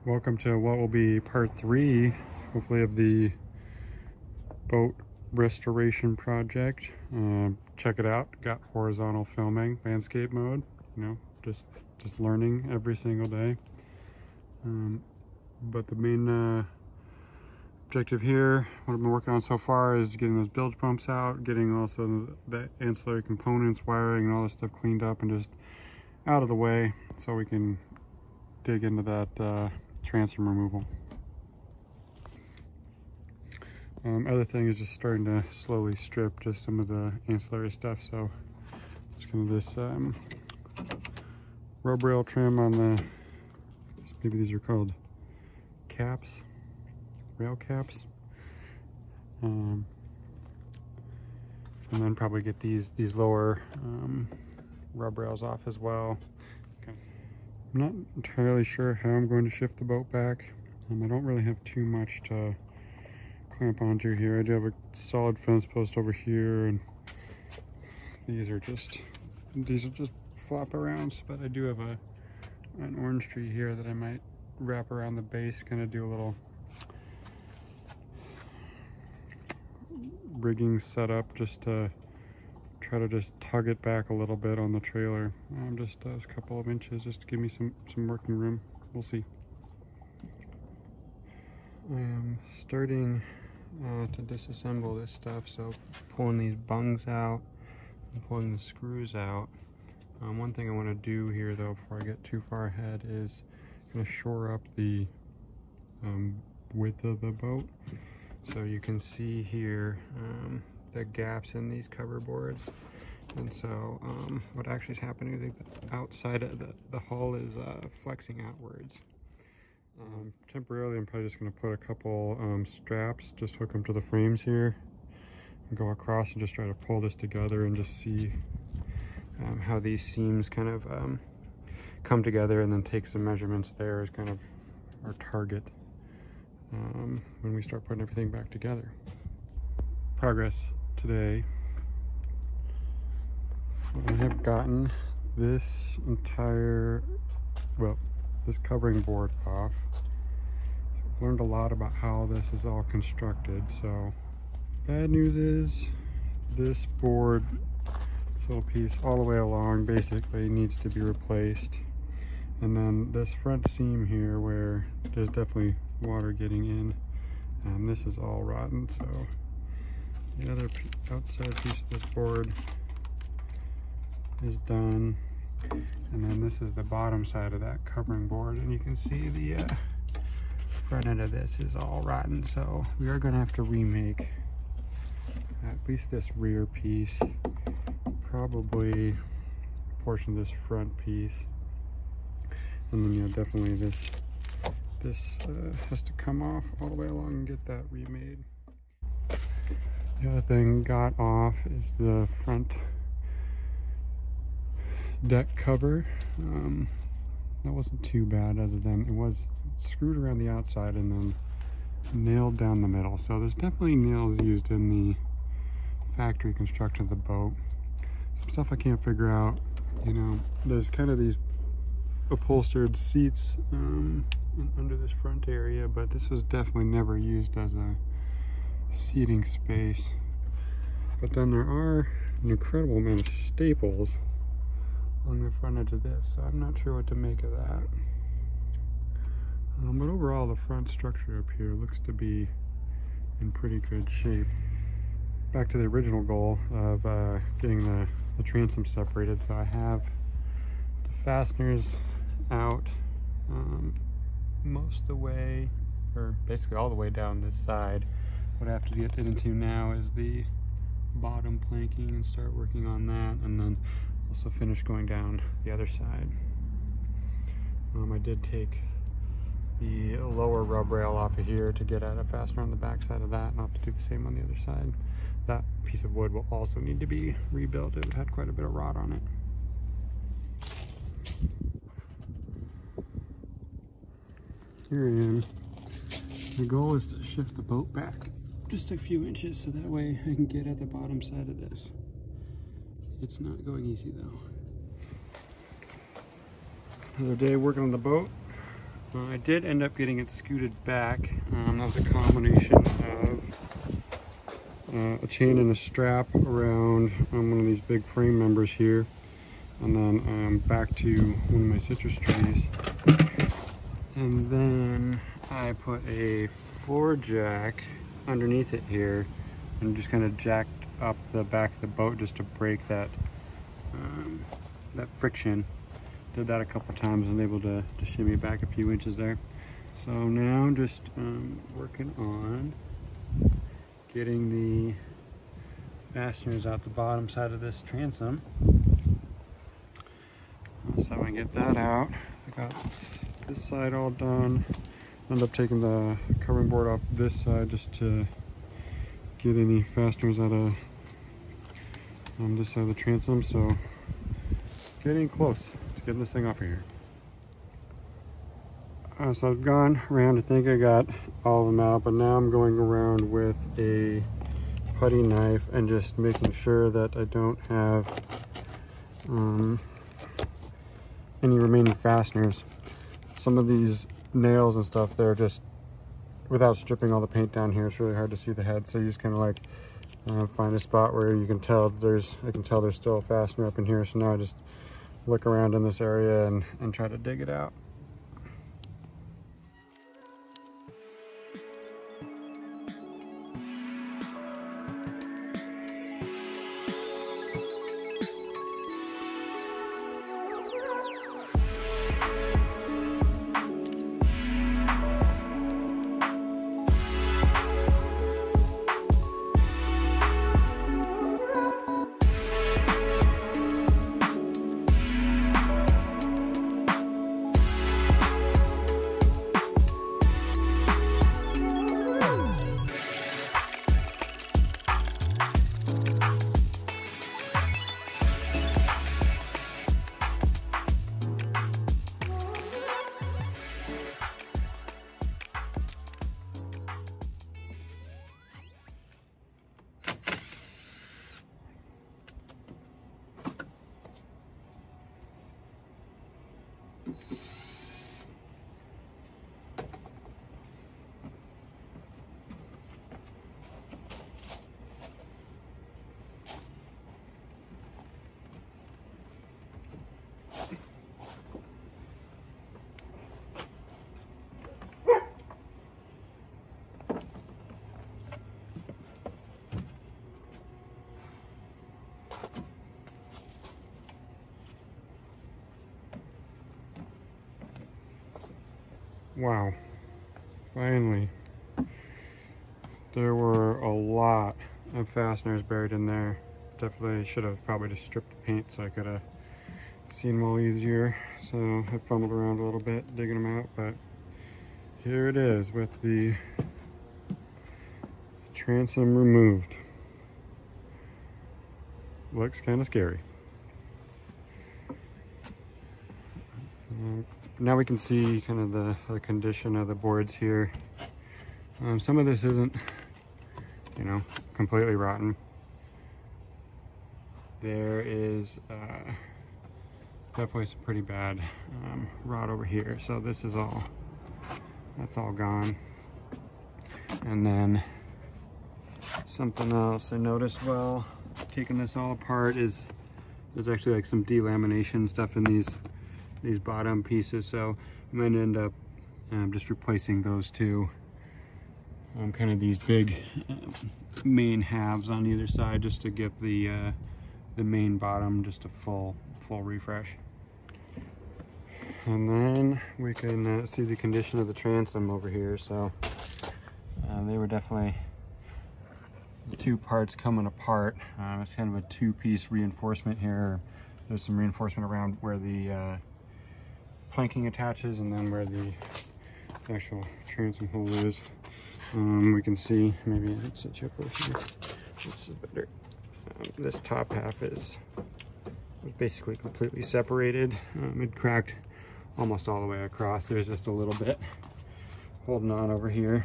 Welcome to what will be part 3, hopefully, of the boat restoration project. Check it out. Got horizontal filming, landscape mode. Just learning every single day. But the main objective here, what I've been working on so far, is getting those bilge pumps out, getting also the ancillary components, wiring, and all this stuff cleaned up and just out of the way, so we can dig into that transom removal. Other thing is just starting to slowly strip just some of the ancillary stuff. So just kind of this rub rail trim on the, maybe these are called caps, rail caps, and then probably get these lower rub rails off as well. I'm not entirely sure how I'm going to shift the boat back. I don't really have too much to clamp onto here. I do have a solid fence post over here, and these are just flop arounds, but I do have an orange tree here that I might wrap around the base, kind of do a little rigging setup just to try to just tug it back a little bit on the trailer. Just a couple of inches, just to give me some working room. We'll see. I am starting to disassemble this stuff, so pulling these bungs out and pulling the screws out. One thing I want to do here, though, before I get too far ahead, is going to shore up the width of the boat. So you can see here the gaps in these cover boards, and so what actually is happening is the outside of the hull is flexing outwards. Temporarily, I'm probably just going to put a couple straps, just hook them to the frames here, and go across and just try to pull this together and just see how these seams kind of come together, and then take some measurements there as kind of our target when we start putting everything back together. Progress today. So I have gotten this entire, this covering board off. So I've learned a lot about how this is all constructed. So bad news is this board, this little piece all the way along, basically needs to be replaced. And then this front seam here, where there's definitely water getting in, and this is all rotten. So the other outside piece of this board is done, and then this is the bottom side of that covering board, and you can see the front end of this is all rotten. So we are going to have to remake at least this rear piece, probably a portion of this front piece, and then definitely this has to come off all the way along and get that remade. The other thing got off is the front deck cover. That wasn't too bad, other than it was screwed around the outside and then nailed down the middle. So there's definitely nails used in the factory construction of the boat. Some stuff I can't figure out. There's kind of these upholstered seats under this front area, but this was definitely never used as a seating space. But then there are an incredible amount of staples on the front edge of this, so I'm not sure what to make of that. But overall, the front structure up here looks to be in pretty good shape. Back to the original goal of getting the transom separated. So I have the fasteners out most of the way, or basically all the way down this side. What I have to get into now is the bottom planking and start working on that, and then also finish going down the other side. I did take the lower rub rail off of here to get at a fastener on the back side of that, and I'll have to do the same on the other side. That piece of wood will also need to be rebuilt. It had quite a bit of rot on it. Here I am. The goal is to shift the boat back just a few inches, so that way I can get at the bottom side of this. It's not going easy though. Another day working on the boat. I did end up getting it scooted back. That was a combination of a chain and a strap around one of these big frame members here, and then back to one of my citrus trees. And then I put a floor jack underneath it here and just kind of jacked up the back of the boat just to break that that friction. Did that a couple times and able to shimmy back a few inches there. So now I'm just working on getting the fasteners out the bottom side of this transom. So I get that out. I got this side all done. End up taking the covering board off this side just to get any fasteners out of this side of the transom. So getting close to getting this thing off of here. So I've gone around, I think I got all of them out, but now I'm going around with a putty knife and just making sure that I don't have any remaining fasteners. Some of these nails and stuff, they're just, without stripping all the paint down here, it's really hard to see the head, so you just kind of like find a spot where you can tell I can tell there's still a fastener up in here. So now I just look around in this area and try to dig it out. Wow, finally. There were a lot of fasteners buried in there. Definitely should have probably just stripped the paint so I could have seen them all easier. So I fumbled around a little bit digging them out, but here it is with the transom removed. Looks kind of scary. Now we can see kind of the condition of the boards here. Some of this isn't, you know, completely rotten. There is definitely some pretty bad rot over here. So this is all, that's all gone. And then something else I noticed while taking this all apart is there's actually like some delamination stuff in these bottom pieces, so I'm going to end up just replacing those two, kind of these big main halves on either side, just to give the main bottom just a full refresh. And then we can see the condition of the transom over here. So they were definitely the two parts coming apart. It's kind of a two-piece reinforcement here. There's some reinforcement around where the planking attaches, and then where the actual transom hole is. We can see, maybe I can set you up over here. This is better. This top half was basically completely separated. It cracked almost all the way across. There's just a little bit holding on over here.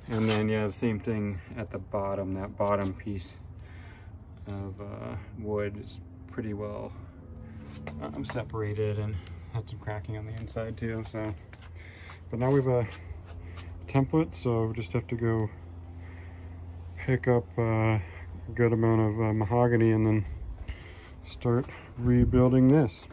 And then, yeah, the same thing at the bottom. That bottom piece of wood is pretty well separated, and had some cracking on the inside too. So, but now we have a template, so we just have to go pick up a good amount of mahogany and then start rebuilding this.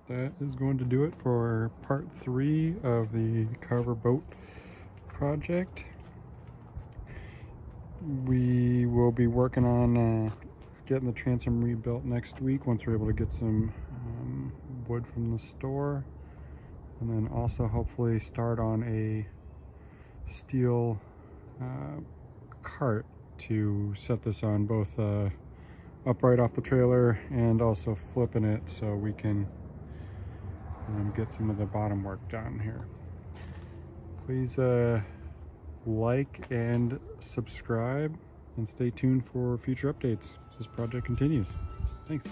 That is going to do it for part 3 of the Carver boat project. We will be working on getting the transom rebuilt next week once we're able to get some wood from the store, and then also hopefully start on a steel cart to set this on both upright off the trailer and also flipping it so we can get some of the bottom work done here. Please like and subscribe and stay tuned for future updates as this project continues. Thanks.